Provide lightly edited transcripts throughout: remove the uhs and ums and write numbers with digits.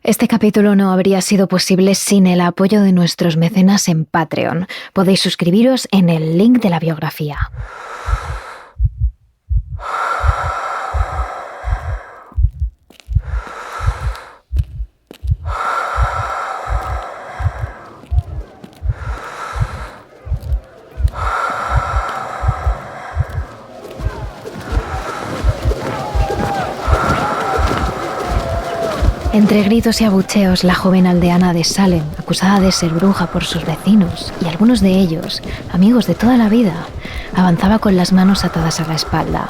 Este capítulo no habría sido posible sin el apoyo de nuestros mecenas en Patreon. Podéis suscribiros en el link de la biografía. Entre gritos y abucheos, la joven aldeana de Salem, acusada de ser bruja por sus vecinos, y algunos de ellos, amigos de toda la vida, avanzaba con las manos atadas a la espalda.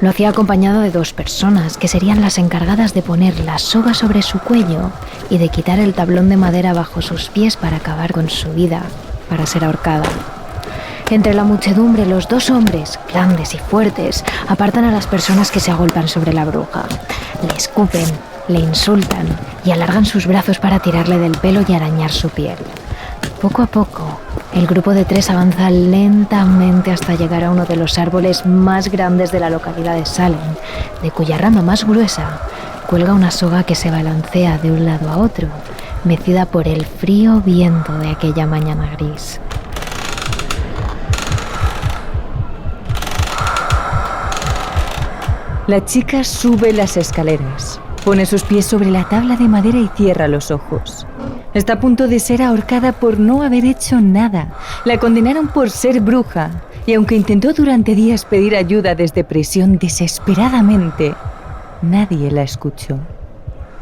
Lo hacía acompañado de 2 personas, que serían las encargadas de poner la soga sobre su cuello y de quitar el tablón de madera bajo sus pies para acabar con su vida, para ser ahorcada. Entre la muchedumbre, los 2 hombres, grandes y fuertes, apartan a las personas que se agolpan sobre la bruja. Le escupen, le insultan y alargan sus brazos para tirarle del pelo y arañar su piel. Poco a poco, el grupo de 3 avanza lentamente hasta llegar a uno de los árboles más grandes de la localidad de Salem, de cuya rama más gruesa cuelga una soga que se balancea de un lado a otro, mecida por el frío viento de aquella mañana gris. La chica sube las escaleras, pone sus pies sobre la tabla de madera y cierra los ojos. Está a punto de ser ahorcada por no haber hecho nada. La condenaron por ser bruja y aunque intentó durante días pedir ayuda desde prisión desesperadamente, nadie la escuchó.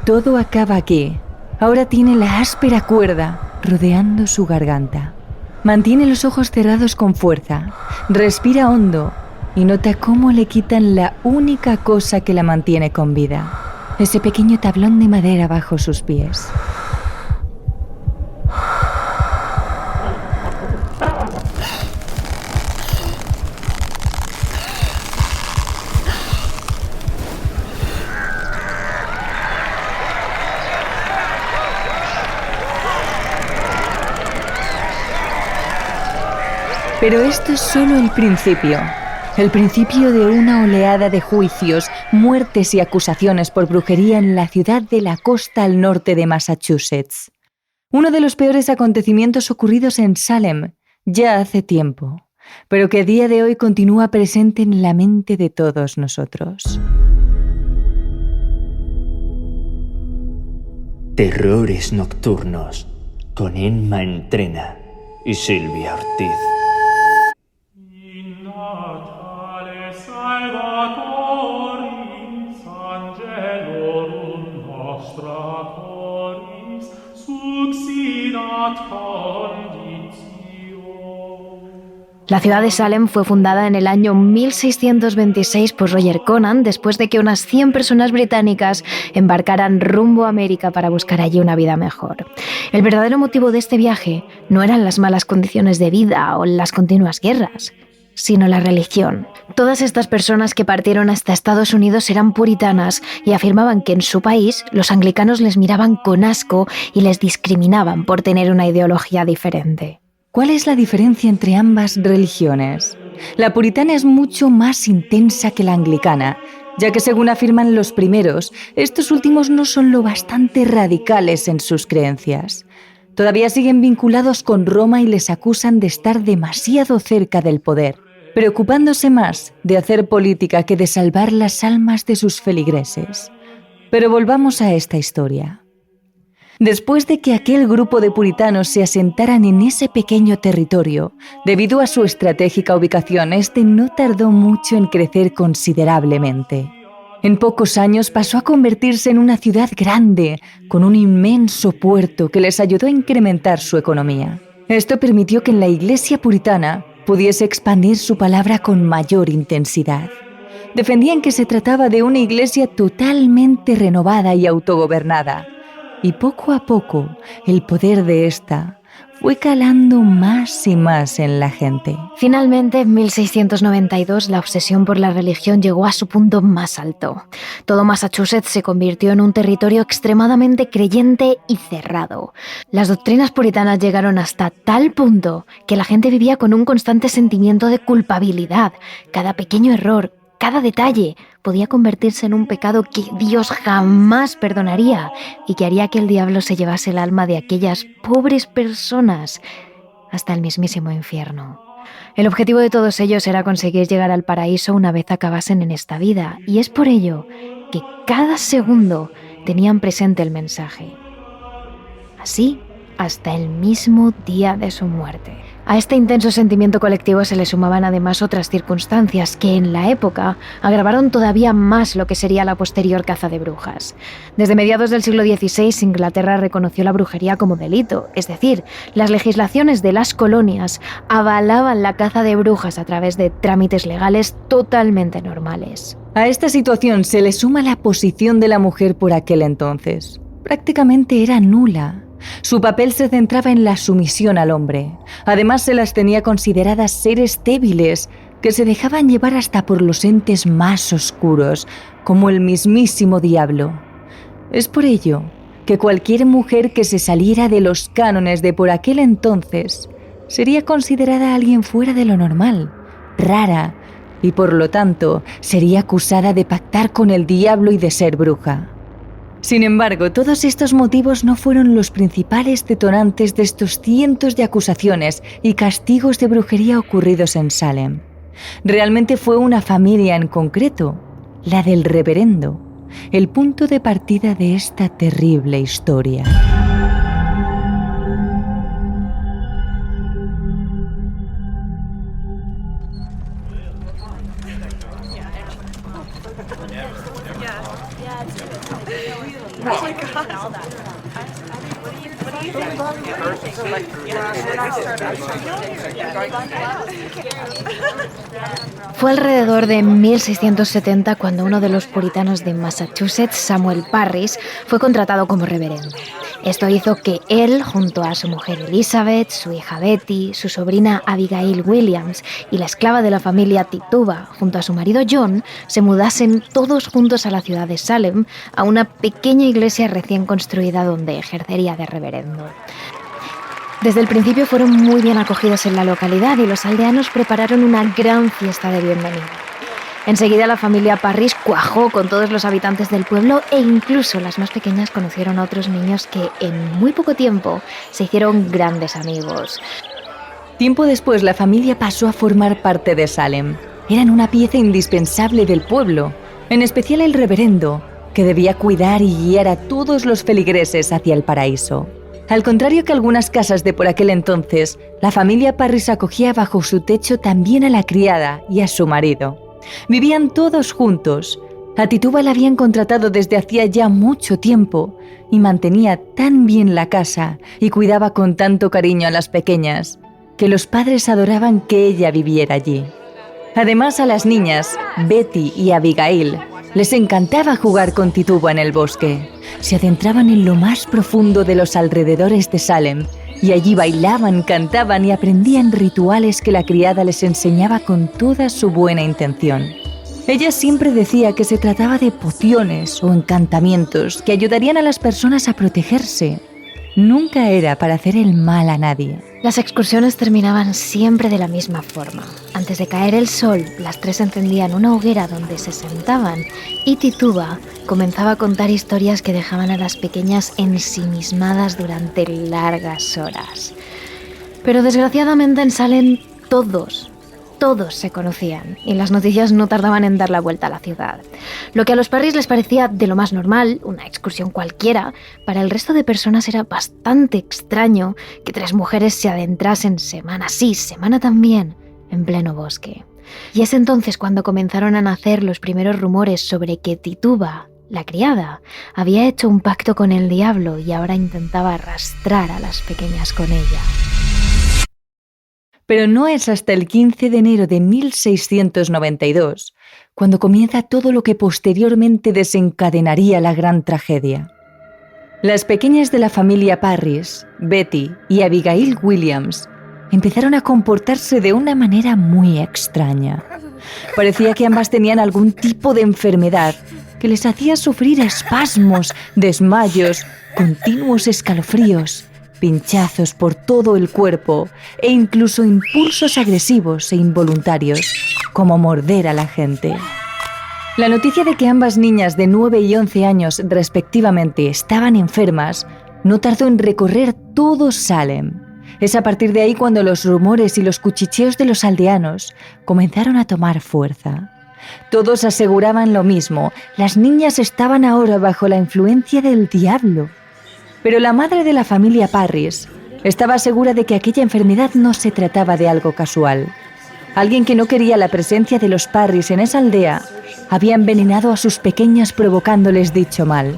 Todo acaba aquí. Ahora tiene la áspera cuerda rodeando su garganta. Mantiene los ojos cerrados con fuerza, respira hondo y nota cómo le quitan la única cosa que la mantiene con vida, ese pequeño tablón de madera bajo sus pies. Pero esto es solo el principio de una oleada de juicios, muertes y acusaciones por brujería en la ciudad de la costa al norte de Massachusetts. Uno de los peores acontecimientos ocurridos en Salem ya hace tiempo, pero que a día de hoy continúa presente en la mente de todos nosotros. Terrores nocturnos con Emma Entrena y Silvia Ortiz. La ciudad de Salem fue fundada en el año 1626 por Roger Conan después de que unas 100 personas británicas embarcaran rumbo a América para buscar allí una vida mejor. El verdadero motivo de este viaje no eran las malas condiciones de vida o las continuas guerras, sino la religión. Todas estas personas que partieron hasta Estados Unidos eran puritanas y afirmaban que en su país los anglicanos les miraban con asco y les discriminaban por tener una ideología diferente. ¿Cuál es la diferencia entre ambas religiones? La puritana es mucho más intensa que la anglicana, ya que según afirman los primeros, estos últimos no son lo bastante radicales en sus creencias. Todavía siguen vinculados con Roma y les acusan de estar demasiado cerca del poder, preocupándose más de hacer política que de salvar las almas de sus feligreses. Pero volvamos a esta historia. Después de que aquel grupo de puritanos se asentaran en ese pequeño territorio, debido a su estratégica ubicación, este no tardó mucho en crecer considerablemente. En pocos años pasó a convertirse en una ciudad grande, con un inmenso puerto que les ayudó a incrementar su economía. Esto permitió que en la iglesia puritana pudiese expandir su palabra con mayor intensidad. Defendían que se trataba de una iglesia totalmente renovada y autogobernada, y poco a poco el poder de esta fue calando más y más en la gente. Finalmente, en 1692, la obsesión por la religión llegó a su punto más alto. Todo Massachusetts se convirtió en un territorio extremadamente creyente y cerrado. Las doctrinas puritanas llegaron hasta tal punto que la gente vivía con un constante sentimiento de culpabilidad. Cada pequeño error, cada detalle, podía convertirse en un pecado que Dios jamás perdonaría y que haría que el diablo se llevase el alma de aquellas pobres personas hasta el mismísimo infierno. El objetivo de todos ellos era conseguir llegar al paraíso una vez acabasen en esta vida, y es por ello que cada segundo tenían presente el mensaje. Así, hasta el mismo día de su muerte. A este intenso sentimiento colectivo se le sumaban además otras circunstancias que en la época agravaron todavía más lo que sería la posterior caza de brujas. Desde mediados del siglo XVI, Inglaterra reconoció la brujería como delito, es decir, las legislaciones de las colonias avalaban la caza de brujas a través de trámites legales totalmente normales. A esta situación se le suma la posición de la mujer por aquel entonces. Prácticamente era nula. Su papel se centraba en la sumisión al hombre. Además, se las tenía consideradas seres débiles que se dejaban llevar hasta por los entes más oscuros, como el mismísimo diablo. Es por ello que cualquier mujer que se saliera de los cánones de por aquel entonces sería considerada alguien fuera de lo normal, rara, y por lo tanto sería acusada de pactar con el diablo y de ser bruja. Sin embargo, todos estos motivos no fueron los principales detonantes de estos cientos de acusaciones y castigos de brujería ocurridos en Salem. Realmente fue una familia en concreto, la del reverendo, el punto de partida de esta terrible historia. Fue alrededor de 1670 cuando uno de los puritanos de Massachusetts, Samuel Parris, fue contratado como reverendo. Esto hizo que él, junto a su mujer Elizabeth, su hija Betty, su sobrina Abigail Williams y la esclava de la familia Tituba, junto a su marido John, se mudasen todos juntos a la ciudad de Salem, a una pequeña iglesia recién construida donde ejercería de reverendo. Desde el principio fueron muy bien acogidos en la localidad y los aldeanos prepararon una gran fiesta de bienvenida. Enseguida la familia Parris cuajó con todos los habitantes del pueblo e incluso las más pequeñas conocieron a otros niños que en muy poco tiempo se hicieron grandes amigos. Tiempo después la familia pasó a formar parte de Salem. Eran una pieza indispensable del pueblo, en especial el reverendo, que debía cuidar y guiar a todos los feligreses hacia el paraíso. Al contrario que algunas casas de por aquel entonces, la familia Parris acogía bajo su techo también a la criada y a su marido. Vivían todos juntos. A Tituba la habían contratado desde hacía ya mucho tiempo y mantenía tan bien la casa y cuidaba con tanto cariño a las pequeñas que los padres adoraban que ella viviera allí. Además, a las niñas, Betty y Abigail, les encantaba jugar con Tituba en el bosque. Se adentraban en lo más profundo de los alrededores de Salem y allí bailaban, cantaban y aprendían rituales que la criada les enseñaba con toda su buena intención. Ella siempre decía que se trataba de pociones o encantamientos que ayudarían a las personas a protegerse. Nunca era para hacer el mal a nadie. Las excursiones terminaban siempre de la misma forma. Antes de caer el sol, las tres encendían una hoguera donde se sentaban y Tituba comenzaba a contar historias que dejaban a las pequeñas ensimismadas durante largas horas. Pero desgraciadamente en Salem todos se conocían y las noticias no tardaban en dar la vuelta a la ciudad. Lo que a los Parris les parecía de lo más normal, una excursión cualquiera, para el resto de personas era bastante extraño que tres mujeres se adentrasen semana sí, semana también, en pleno bosque. Y es entonces cuando comenzaron a nacer los primeros rumores sobre que Tituba, la criada, había hecho un pacto con el diablo y ahora intentaba arrastrar a las pequeñas con ella. Pero no es hasta el 15 de enero de 1692 cuando comienza todo lo que posteriormente desencadenaría la gran tragedia. Las pequeñas de la familia Parris, Betty y Abigail Williams, empezaron a comportarse de una manera muy extraña. Parecía que ambas tenían algún tipo de enfermedad que les hacía sufrir espasmos, desmayos, continuos escalofríos, pinchazos por todo el cuerpo e incluso impulsos agresivos e involuntarios, como morder a la gente. La noticia de que ambas niñas de 9 y 11 años respectivamente estaban enfermas no tardó en recorrer todo Salem. Es a partir de ahí cuando los rumores y los cuchicheos de los aldeanos comenzaron a tomar fuerza. Todos aseguraban lo mismo: las niñas estaban ahora bajo la influencia del diablo. Pero la madre de la familia Parris estaba segura de que aquella enfermedad no se trataba de algo casual. Alguien que no quería la presencia de los Parris en esa aldea había envenenado a sus pequeñas provocándoles dicho mal.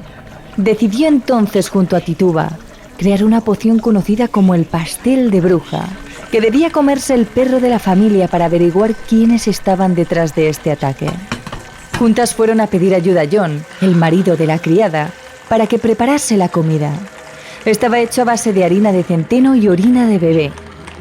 Decidió entonces, junto a Tituba, crear una poción conocida como el pastel de bruja, que debía comerse el perro de la familia para averiguar quiénes estaban detrás de este ataque. Juntas fueron a pedir ayuda a John, el marido de la criada, para que preparase la comida. Estaba hecho a base de harina de centeno y orina de bebé.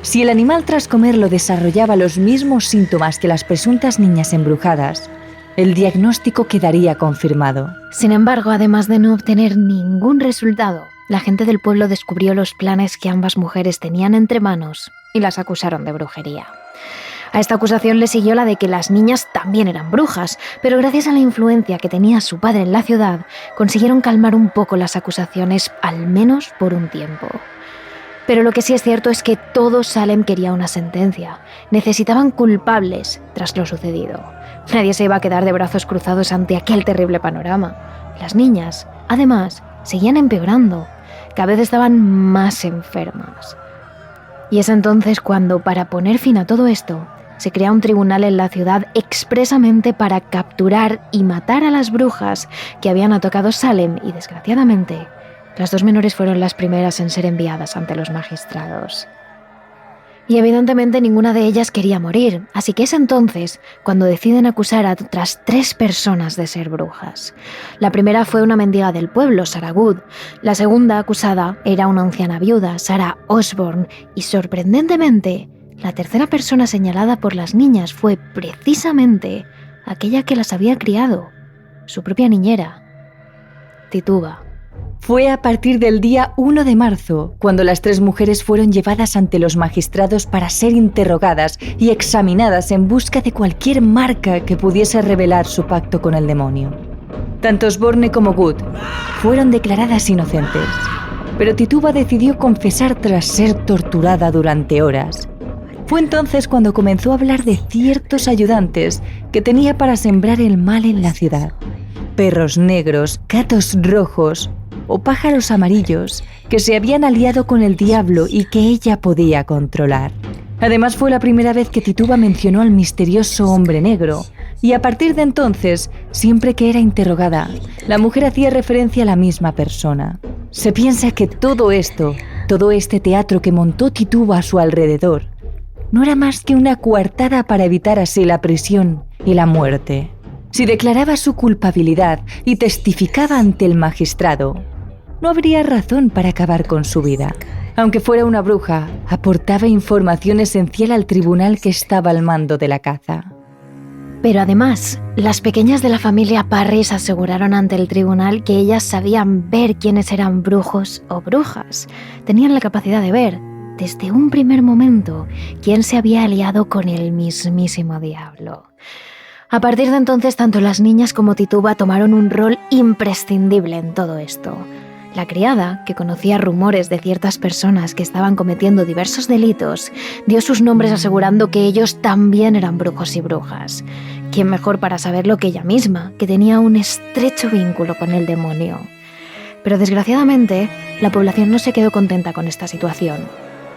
Si el animal tras comerlo desarrollaba los mismos síntomas que las presuntas niñas embrujadas, el diagnóstico quedaría confirmado. Sin embargo, además de no obtener ningún resultado, la gente del pueblo descubrió los planes que ambas mujeres tenían entre manos y las acusaron de brujería. A esta acusación le siguió la de que las niñas también eran brujas, pero gracias a la influencia que tenía su padre en la ciudad, consiguieron calmar un poco las acusaciones, al menos por un tiempo. Pero lo que sí es cierto es que todo Salem quería una sentencia. Necesitaban culpables tras lo sucedido. Nadie se iba a quedar de brazos cruzados ante aquel terrible panorama. Las niñas, además, seguían empeorando. Cada vez estaban más enfermas. Y es entonces cuando, para poner fin a todo esto, se crea un tribunal en la ciudad expresamente para capturar y matar a las brujas que habían atacado Salem y, desgraciadamente, las dos menores fueron las primeras en ser enviadas ante los magistrados. Y evidentemente ninguna de ellas quería morir, así que es entonces cuando deciden acusar a otras 3 personas de ser brujas. La primera fue una mendiga del pueblo, Sarah Good. La segunda acusada era una anciana viuda, Sarah Osborne, y sorprendentemente, la tercera persona señalada por las niñas fue precisamente aquella que las había criado, su propia niñera, Tituba. Fue a partir del día 1 de marzo cuando las 3 mujeres fueron llevadas ante los magistrados para ser interrogadas y examinadas en busca de cualquier marca que pudiese revelar su pacto con el demonio. Tanto Osborne como Good fueron declaradas inocentes, pero Tituba decidió confesar tras ser torturada durante horas. Fue entonces cuando comenzó a hablar de ciertos ayudantes que tenía para sembrar el mal en la ciudad. Perros negros, gatos rojos o pájaros amarillos que se habían aliado con el diablo y que ella podía controlar. Además, fue la primera vez que Tituba mencionó al misterioso hombre negro, y a partir de entonces, siempre que era interrogada, la mujer hacía referencia a la misma persona. Se piensa que todo este teatro que montó Tituba a su alrededor, no era más que una coartada para evitar así la prisión y la muerte. Si declaraba su culpabilidad y testificaba ante el magistrado, no habría razón para acabar con su vida. Aunque fuera una bruja, aportaba información esencial al tribunal que estaba al mando de la caza. Pero además, las pequeñas de la familia Parris aseguraron ante el tribunal que ellas sabían ver quiénes eran brujos o brujas. Tenían la capacidad de ver, desde un primer momento, quién se había aliado con el mismísimo diablo. A partir de entonces, tanto las niñas como Tituba tomaron un rol imprescindible en todo esto. La criada, que conocía rumores de ciertas personas que estaban cometiendo diversos delitos, dio sus nombres asegurando que ellos también eran brujos y brujas. ¿Quién mejor para saberlo que ella misma, que tenía un estrecho vínculo con el demonio? Pero desgraciadamente, la población no se quedó contenta con esta situación.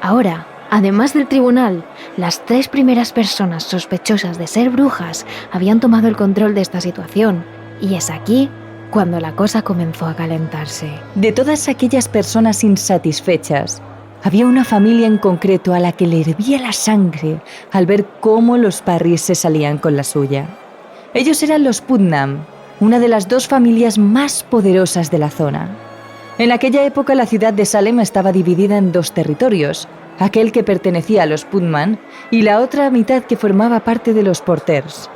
Ahora, además del tribunal, las 3 primeras personas sospechosas de ser brujas habían tomado el control de esta situación, y es aquí cuando la cosa comenzó a calentarse. De todas aquellas personas insatisfechas, había una familia en concreto a la que le hervía la sangre al ver cómo los Parris se salían con la suya. Ellos eran los Putnam, una de las 2 familias más poderosas de la zona. En aquella época la ciudad de Salem estaba dividida en 2 territorios, aquel que pertenecía a los Putnam y la otra mitad que formaba parte de los Porters.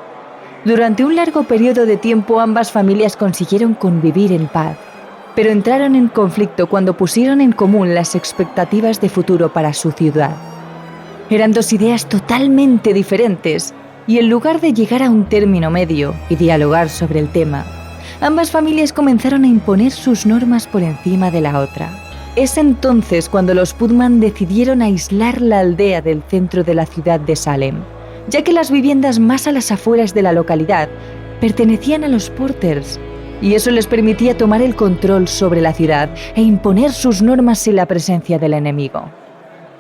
Durante un largo periodo de tiempo ambas familias consiguieron convivir en paz, pero entraron en conflicto cuando pusieron en común las expectativas de futuro para su ciudad. Eran 2 ideas totalmente diferentes y en lugar de llegar a un término medio y dialogar sobre el tema, ambas familias comenzaron a imponer sus normas por encima de la otra. Es entonces cuando los Putman decidieron aislar la aldea del centro de la ciudad de Salem, ya que las viviendas más a las afueras de la localidad pertenecían a los Porters, y eso les permitía tomar el control sobre la ciudad e imponer sus normas sin la presencia del enemigo.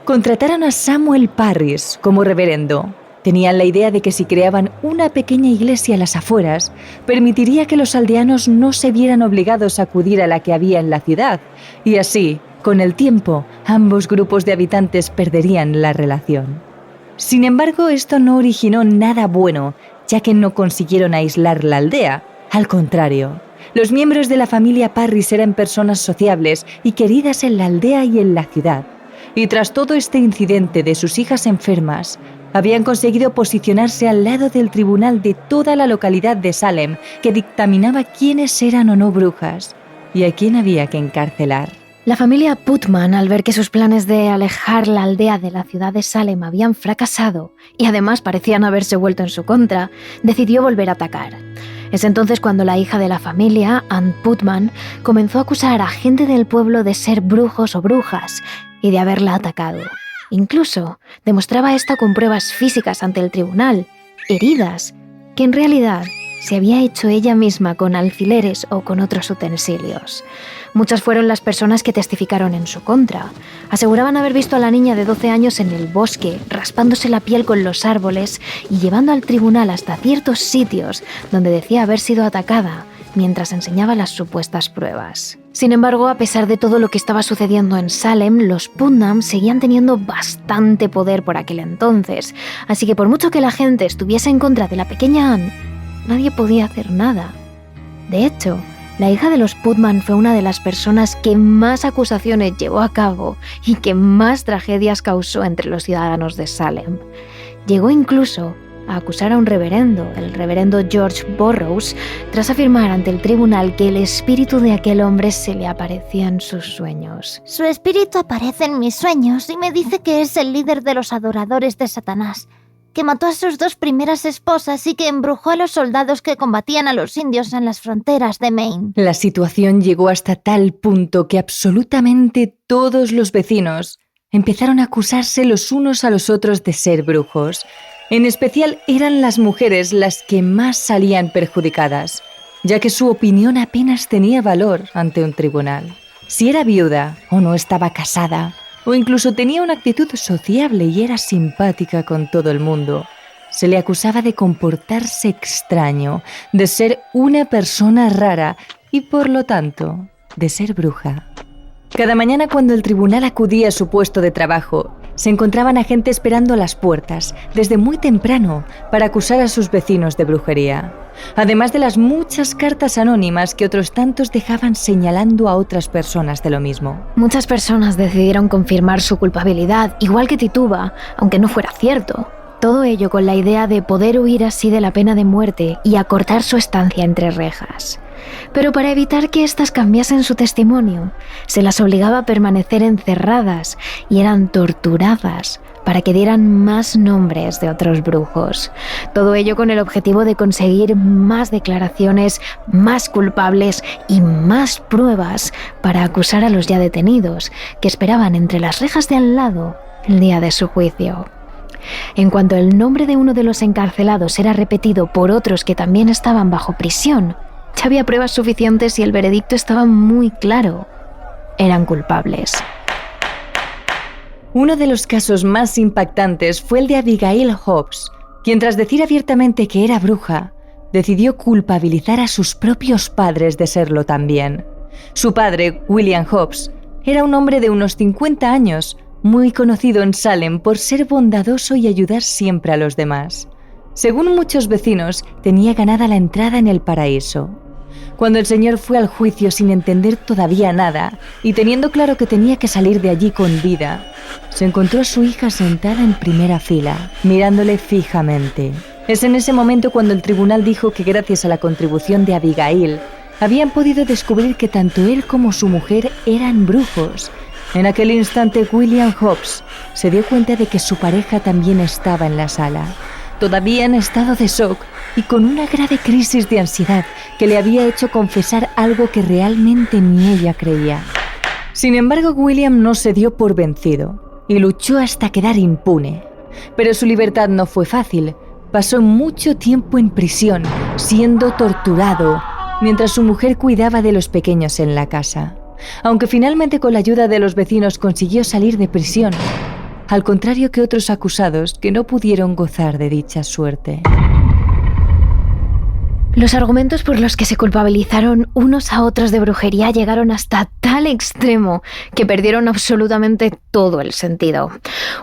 Contrataron a Samuel Parris como reverendo. Tenían la idea de que si creaban una pequeña iglesia a las afueras, permitiría que los aldeanos no se vieran obligados a acudir a la que había en la ciudad, y así, con el tiempo, ambos grupos de habitantes perderían la relación. Sin embargo, esto no originó nada bueno, ya que no consiguieron aislar la aldea. Al contrario, los miembros de la familia Parris eran personas sociables y queridas en la aldea y en la ciudad. Y tras todo este incidente de sus hijas enfermas, habían conseguido posicionarse al lado del tribunal de toda la localidad de Salem, que dictaminaba quiénes eran o no brujas y a quién había que encarcelar. La familia Putman, al ver que sus planes de alejar la aldea de la ciudad de Salem habían fracasado y además parecían haberse vuelto en su contra, decidió volver a atacar. Es entonces cuando la hija de la familia, Ann Putman, comenzó a acusar a gente del pueblo de ser brujos o brujas y de haberla atacado. Incluso demostraba esto con pruebas físicas ante el tribunal, heridas, que en realidad se había hecho ella misma con alfileres o con otros utensilios. Muchas fueron las personas que testificaron en su contra. Aseguraban haber visto a la niña de 12 años en el bosque, raspándose la piel con los árboles y llevando al tribunal hasta ciertos sitios donde decía haber sido atacada, mientras enseñaba las supuestas pruebas. Sin embargo, a pesar de todo lo que estaba sucediendo en Salem, los Putnam seguían teniendo bastante poder por aquel entonces, así que por mucho que la gente estuviese en contra de la pequeña Ann, nadie podía hacer nada. De hecho, la hija de los Putman fue una de las personas que más acusaciones llevó a cabo y que más tragedias causó entre los ciudadanos de Salem. Llegó incluso a acusar a un reverendo, el reverendo George Burroughs, tras afirmar ante el tribunal que el espíritu de aquel hombre se le aparecía en sus sueños. Su espíritu aparece en mis sueños y me dice que es el líder de los adoradores de Satanás, que mató a sus 2 primeras esposas y que embrujó a los soldados que combatían a los indios en las fronteras de Maine. La situación llegó hasta tal punto que absolutamente todos los vecinos empezaron a acusarse los unos a los otros de ser brujos. En especial eran las mujeres las que más salían perjudicadas, ya que su opinión apenas tenía valor ante un tribunal. Si era viuda o no estaba casada, o incluso tenía una actitud sociable y era simpática con todo el mundo, se le acusaba de comportarse extraño, de ser una persona rara y, por lo tanto, de ser bruja. Cada mañana cuando el tribunal acudía a su puesto de trabajo, se encontraban a gente esperando a las puertas, desde muy temprano, para acusar a sus vecinos de brujería. Además de las muchas cartas anónimas que otros tantos dejaban señalando a otras personas de lo mismo. Muchas personas decidieron confirmar su culpabilidad, igual que Tituba, aunque no fuera cierto. Todo ello con la idea de poder huir así de la pena de muerte y acortar su estancia entre rejas. Pero para evitar que éstas cambiasen su testimonio, se las obligaba a permanecer encerradas y eran torturadas para que dieran más nombres de otros brujos. Todo ello con el objetivo de conseguir más declaraciones, más culpables y más pruebas para acusar a los ya detenidos, que esperaban entre las rejas de al lado el día de su juicio. En cuanto el nombre de uno de los encarcelados era repetido por otros que también estaban bajo prisión, ya había pruebas suficientes y el veredicto estaba muy claro. Eran culpables. Uno de los casos más impactantes fue el de Abigail Hobbs, quien tras decir abiertamente que era bruja, decidió culpabilizar a sus propios padres de serlo también. Su padre, William Hobbs, era un hombre de unos 50 años, muy conocido en Salem por ser bondadoso y ayudar siempre a los demás. Según muchos vecinos, tenía ganada la entrada en el paraíso. Cuando el señor fue al juicio sin entender todavía nada y teniendo claro que tenía que salir de allí con vida, se encontró a su hija sentada en primera fila, mirándole fijamente. Es en ese momento cuando el tribunal dijo que gracias a la contribución de Abigail, habían podido descubrir que tanto él como su mujer eran brujos. En aquel instante, William Hobbs se dio cuenta de que su pareja también estaba en la sala. todavía en estado de shock y con una grave crisis de ansiedad que le había hecho confesar algo que realmente ni ella creía. Sin embargo, William no se dio por vencido y luchó hasta quedar impune. Pero su libertad no fue fácil. Pasó mucho tiempo en prisión, siendo torturado, mientras su mujer cuidaba de los pequeños en la casa. Aunque finalmente con la ayuda de los vecinos consiguió salir de prisión, al contrario que otros acusados que no pudieron gozar de dicha suerte. Los argumentos por los que se culpabilizaron unos a otros de brujería llegaron hasta tal extremo que perdieron absolutamente todo el sentido.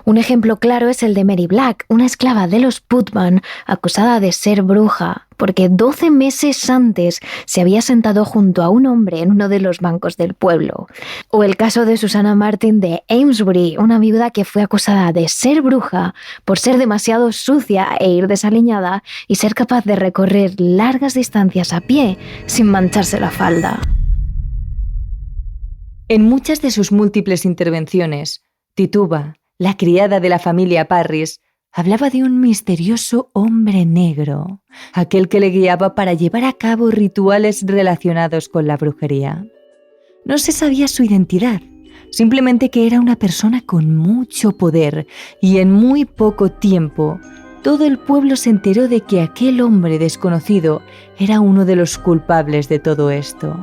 Un ejemplo claro es el de Mary Black, una esclava de los Putman acusada de ser bruja, porque 12 meses antes se había sentado junto a un hombre en uno de los bancos del pueblo. O el caso de Susanna Martin de Amesbury, una viuda que fue acusada de ser bruja por ser demasiado sucia e ir desaliñada y ser capaz de recorrer largas distancias a pie sin mancharse la falda. En muchas de sus múltiples intervenciones, Tituba, la criada de la familia Parris, hablaba de un misterioso hombre negro, aquel que le guiaba para llevar a cabo rituales relacionados con la brujería. No se sabía su identidad, simplemente que era una persona con mucho poder, y en muy poco tiempo todo el pueblo se enteró de que aquel hombre desconocido era uno de los culpables de todo esto.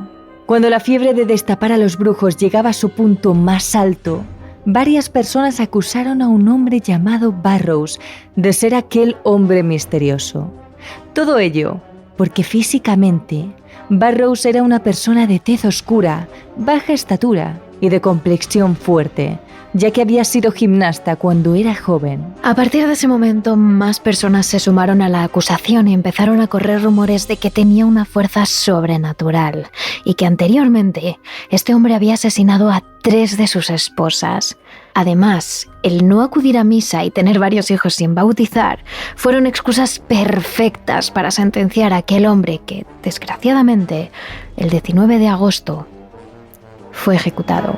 Cuando la fiebre de destapar a los brujos llegaba a su punto más alto, varias personas acusaron a un hombre llamado Burroughs de ser aquel hombre misterioso. Todo ello porque físicamente Burroughs era una persona de tez oscura, baja estatura y de complexión fuerte, ya que había sido gimnasta cuando era joven. A partir de ese momento, más personas se sumaron a la acusación y empezaron a correr rumores de que tenía una fuerza sobrenatural y que anteriormente este hombre había asesinado a 3 de sus esposas. Además, el no acudir a misa y tener varios hijos sin bautizar fueron excusas perfectas para sentenciar a aquel hombre que, desgraciadamente, el 19 de agosto fue ejecutado.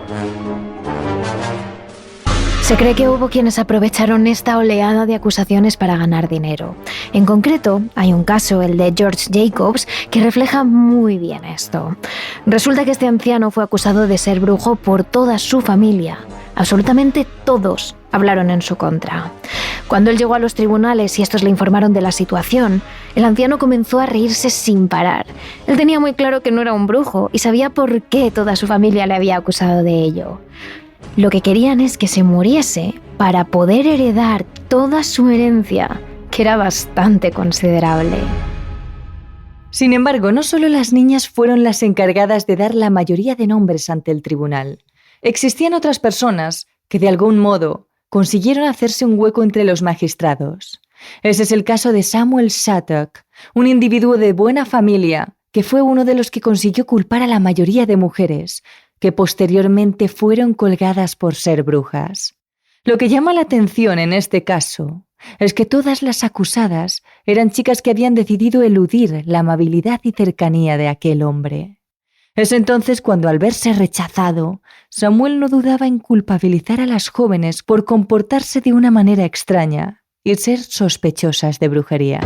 Se cree que hubo quienes aprovecharon esta oleada de acusaciones para ganar dinero. En concreto, hay un caso, el de George Jacobs, que refleja muy bien esto. Resulta que este anciano fue acusado de ser brujo por toda su familia. Absolutamente todos hablaron en su contra. Cuando él llegó a los tribunales y estos le informaron de la situación, el anciano comenzó a reírse sin parar. Él tenía muy claro que no era un brujo y sabía por qué toda su familia le había acusado de ello. Lo que querían es que se muriese para poder heredar toda su herencia, que era bastante considerable. Sin embargo, no solo las niñas fueron las encargadas de dar la mayoría de nombres ante el tribunal. Existían otras personas que, de algún modo, consiguieron hacerse un hueco entre los magistrados. Ese es el caso de Samuel Shattuck, un individuo de buena familia que fue uno de los que consiguió culpar a la mayoría de mujeres, que posteriormente fueron colgadas por ser brujas. Lo que llama la atención en este caso es que todas las acusadas eran chicas que habían decidido eludir la amabilidad y cercanía de aquel hombre. Es entonces cuando, al verse rechazado, Samuel no dudaba en culpabilizar a las jóvenes por comportarse de una manera extraña y ser sospechosas de brujería.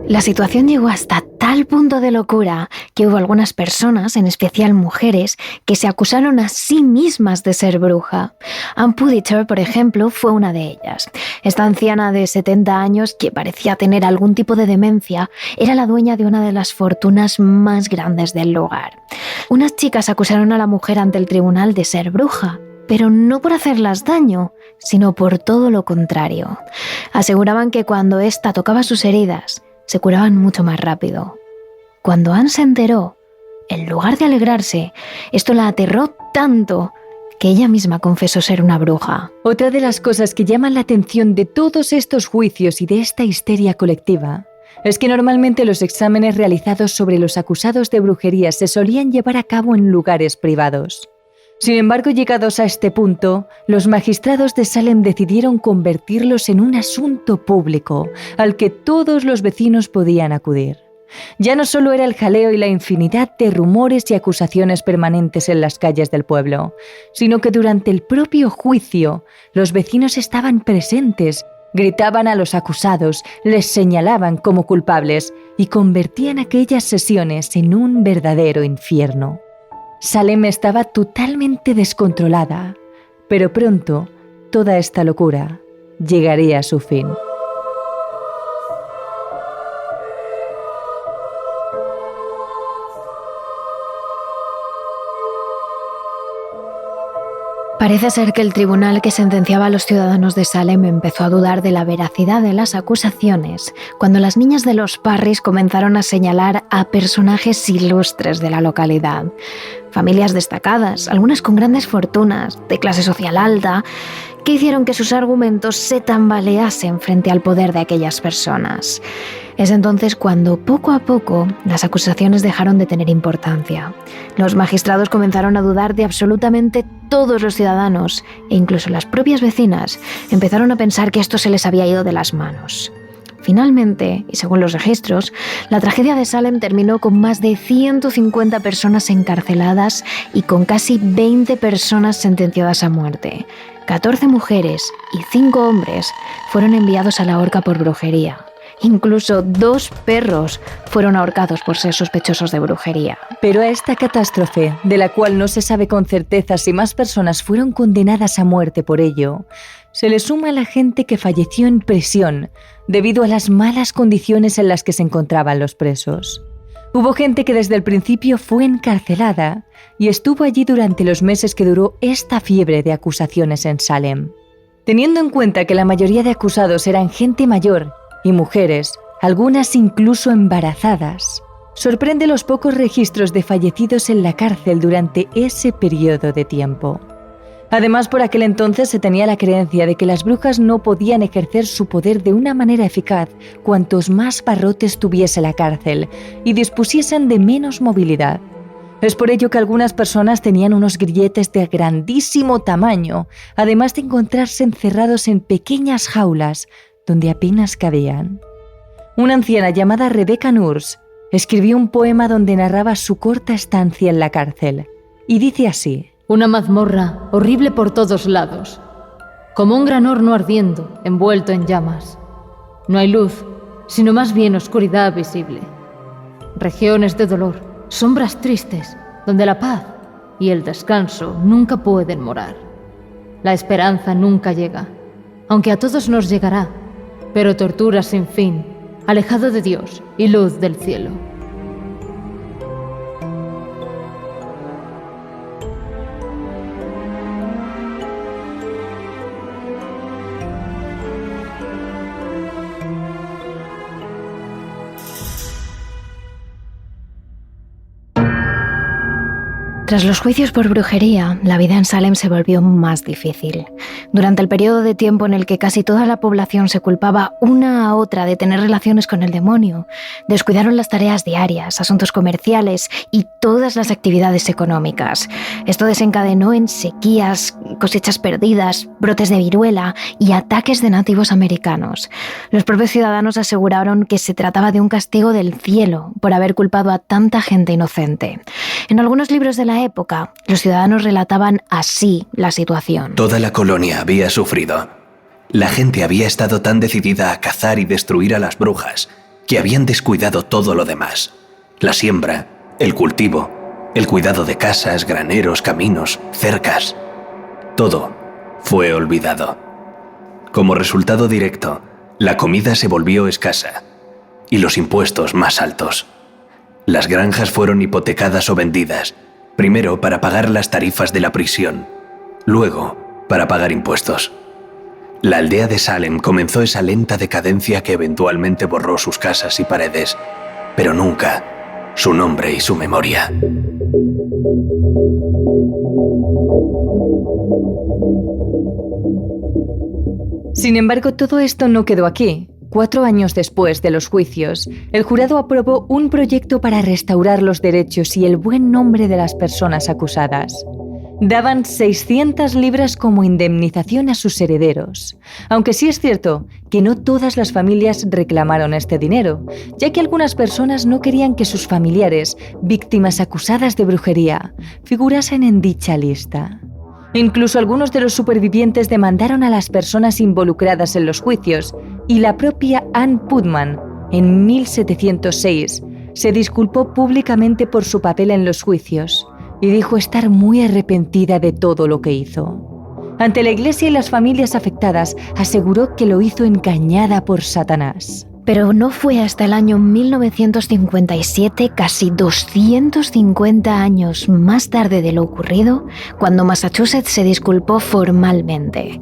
La situación llegó hasta tal punto de locura que hubo algunas personas, en especial mujeres, que se acusaron a sí mismas de ser bruja. Ann Puddicher, por ejemplo, fue una de ellas. Esta anciana de 70 años, que parecía tener algún tipo de demencia, era la dueña de una de las fortunas más grandes del lugar. Unas chicas acusaron a la mujer ante el tribunal de ser bruja, pero no por hacerlas daño, sino por todo lo contrario. Aseguraban que cuando ésta tocaba sus heridas, se curaban mucho más rápido. Cuando Anne se enteró, en lugar de alegrarse, esto la aterró tanto que ella misma confesó ser una bruja. Otra de las cosas que llaman la atención de todos estos juicios y de esta histeria colectiva es que normalmente los exámenes realizados sobre los acusados de brujería se solían llevar a cabo en lugares privados. Sin embargo, llegados a este punto, los magistrados de Salem decidieron convertirlos en un asunto público al que todos los vecinos podían acudir. Ya no solo era el jaleo y la infinidad de rumores y acusaciones permanentes en las calles del pueblo, sino que durante el propio juicio los vecinos estaban presentes, gritaban a los acusados, les señalaban como culpables y convertían aquellas sesiones en un verdadero infierno. Salem estaba totalmente descontrolada, pero pronto toda esta locura llegaría a su fin. Parece ser que el tribunal que sentenciaba a los ciudadanos de Salem empezó a dudar de la veracidad de las acusaciones cuando las niñas de los Parrys comenzaron a señalar a personajes ilustres de la localidad. Familias destacadas, algunas con grandes fortunas, de clase social alta, que hicieron que sus argumentos se tambaleasen frente al poder de aquellas personas. Es entonces cuando, poco a poco, las acusaciones dejaron de tener importancia. Los magistrados comenzaron a dudar de absolutamente todos los ciudadanos e incluso las propias vecinas empezaron a pensar que esto se les había ido de las manos. Finalmente, y según los registros, la tragedia de Salem terminó con más de 150 personas encarceladas y con casi 20 personas sentenciadas a muerte. 14 mujeres y 5 hombres fueron enviados a la horca por brujería. Incluso 2 perros fueron ahorcados por ser sospechosos de brujería. Pero a esta catástrofe, de la cual no se sabe con certeza si más personas fueron condenadas a muerte por ello, se le suma la gente que falleció en prisión debido a las malas condiciones en las que se encontraban los presos. Hubo gente que desde el principio fue encarcelada y estuvo allí durante los meses que duró esta fiebre de acusaciones en Salem. Teniendo en cuenta que la mayoría de acusados eran gente mayor y mujeres, algunas incluso embarazadas, sorprende los pocos registros de fallecidos en la cárcel durante ese periodo de tiempo. Además, por aquel entonces se tenía la creencia de que las brujas no podían ejercer su poder de una manera eficaz cuantos más barrotes tuviese la cárcel y dispusiesen de menos movilidad. Es por ello que algunas personas tenían unos grilletes de grandísimo tamaño, además de encontrarse encerrados en pequeñas jaulas donde apenas cabían. Una anciana llamada Rebecca Nurse escribió un poema donde narraba su corta estancia en la cárcel, y dice así: Una mazmorra horrible por todos lados, como un gran horno ardiendo, envuelto en llamas. No hay luz, sino más bien oscuridad visible. Regiones de dolor, sombras tristes, donde la paz y el descanso nunca pueden morar. La esperanza nunca llega, aunque a todos nos llegará, pero tortura sin fin, alejado de Dios y luz del cielo. Tras los juicios por brujería, la vida en Salem se volvió más difícil. Durante el periodo de tiempo en el que casi toda la población se culpaba una a otra de tener relaciones con el demonio, descuidaron las tareas diarias, asuntos comerciales y todas las actividades económicas. Esto desencadenó en sequías, cosechas perdidas, brotes de viruela y ataques de nativos americanos. Los propios ciudadanos aseguraron que se trataba de un castigo del cielo por haber culpado a tanta gente inocente. En algunos libros de la época, los ciudadanos relataban así la situación. Toda la colonia había sufrido. La gente había estado tan decidida a cazar y destruir a las brujas que habían descuidado todo lo demás. La siembra, el cultivo, el cuidado de casas, graneros, caminos, cercas. Todo fue olvidado. Como resultado directo, la comida se volvió escasa y los impuestos más altos. Las granjas fueron hipotecadas o vendidas, primero para pagar las tarifas de la prisión, luego para pagar impuestos. La aldea de Salem comenzó esa lenta decadencia que eventualmente borró sus casas y paredes, pero nunca su nombre y su memoria. Sin embargo, todo esto no quedó aquí. 4 años después de los juicios, el jurado aprobó un proyecto para restaurar los derechos y el buen nombre de las personas acusadas. Daban 600 libras como indemnización a sus herederos, aunque sí es cierto que no todas las familias reclamaron este dinero, ya que algunas personas no querían que sus familiares, víctimas acusadas de brujería, figurasen en dicha lista. Incluso algunos de los supervivientes demandaron a las personas involucradas en los juicios, y la propia Anne Putman, en 1706, se disculpó públicamente por su papel en los juicios y dijo estar muy arrepentida de todo lo que hizo. Ante la Iglesia y las familias afectadas, aseguró que lo hizo engañada por Satanás. Pero no fue hasta el año 1957, casi 250 años más tarde de lo ocurrido, cuando Massachusetts se disculpó formalmente.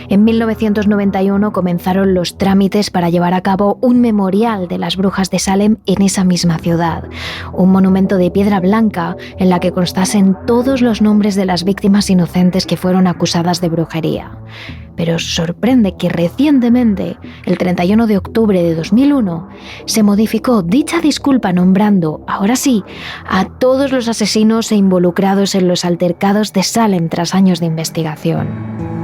En 1991 comenzaron los trámites para llevar a cabo un memorial de las brujas de Salem en esa misma ciudad, un monumento de piedra blanca en la que constasen todos los nombres de las víctimas inocentes que fueron acusadas de brujería. Pero sorprende que recientemente, el 31 de octubre de 2001, se modificó dicha disculpa nombrando, ahora sí, a todos los asesinos e involucrados en los altercados de Salem tras años de investigación.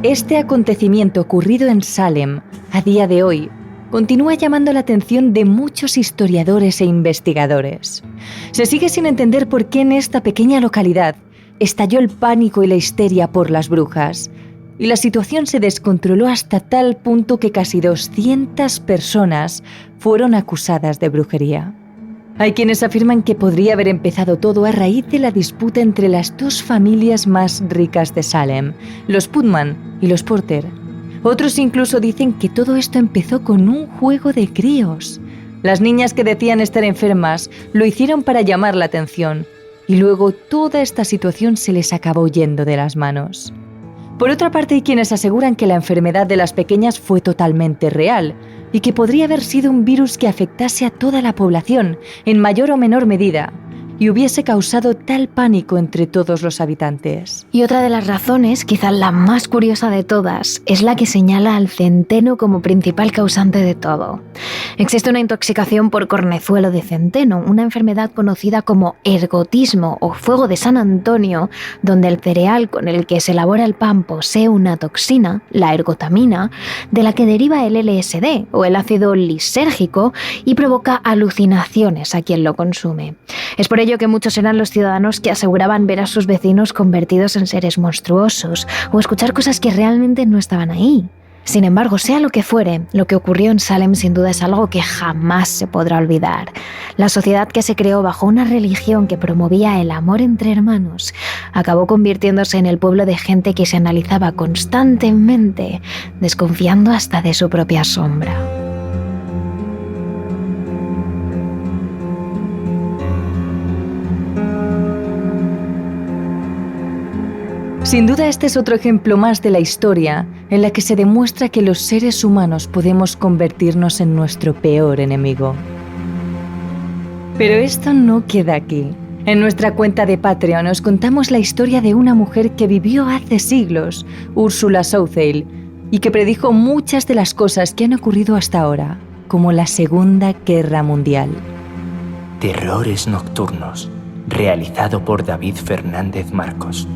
Este acontecimiento ocurrido en Salem, a día de hoy, continúa llamando la atención de muchos historiadores e investigadores. Se sigue sin entender por qué en esta pequeña localidad estalló el pánico y la histeria por las brujas, y la situación se descontroló hasta tal punto que casi 200 personas fueron acusadas de brujería. Hay quienes afirman que podría haber empezado todo a raíz de la disputa entre las dos familias más ricas de Salem, los Putman y los Porter. Otros incluso dicen que todo esto empezó con un juego de críos. Las niñas que decían estar enfermas lo hicieron para llamar la atención, y luego toda esta situación se les acabó yendo de las manos. Por otra parte, hay quienes aseguran que la enfermedad de las pequeñas fue totalmente real, y que podría haber sido un virus que afectase a toda la población, en mayor o menor medida, y hubiese causado tal pánico entre todos los habitantes. Y otra de las razones, quizás la más curiosa de todas, es la que señala al centeno como principal causante de todo. Existe una intoxicación por cornezuelo de centeno, una enfermedad conocida como ergotismo o fuego de San Antonio, donde el cereal con el que se elabora el pan posee una toxina, la ergotamina, de la que deriva el LSD o el ácido lisérgico y provoca alucinaciones a quien lo consume. Es por ello que muchos eran los ciudadanos que aseguraban ver a sus vecinos convertidos en seres monstruosos o escuchar cosas que realmente no estaban ahí. Sin embargo, sea lo que fuere, lo que ocurrió en Salem sin duda es algo que jamás se podrá olvidar. La sociedad que se creó bajo una religión que promovía el amor entre hermanos acabó convirtiéndose en el pueblo de gente que se analizaba constantemente, desconfiando hasta de su propia sombra. Sin duda este es otro ejemplo más de la historia en la que se demuestra que los seres humanos podemos convertirnos en nuestro peor enemigo. Pero esto no queda aquí. En nuestra cuenta de Patreon os contamos la historia de una mujer que vivió hace siglos, Ursula Southail, y que predijo muchas de las cosas que han ocurrido hasta ahora, como la Segunda Guerra Mundial. Terrores Nocturnos, realizado por David Fernández Marcos.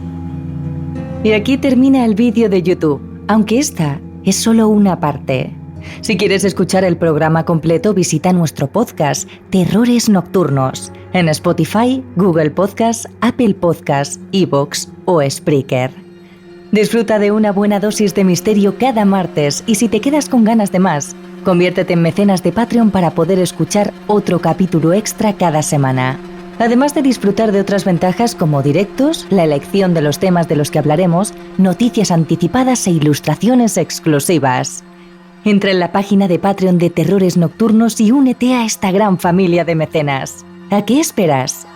Y aquí termina el vídeo de YouTube, aunque esta es solo una parte. Si quieres escuchar el programa completo, visita nuestro podcast Terrores Nocturnos en Spotify, Google Podcasts, Apple Podcasts, iVoox o Spreaker. Disfruta de una buena dosis de misterio cada martes y si te quedas con ganas de más, conviértete en mecenas de Patreon para poder escuchar otro capítulo extra cada semana. Además de disfrutar de otras ventajas como directos, la elección de los temas de los que hablaremos, noticias anticipadas e ilustraciones exclusivas. Entra en la página de Patreon de Terrores Nocturnos y únete a esta gran familia de mecenas. ¿A qué esperas?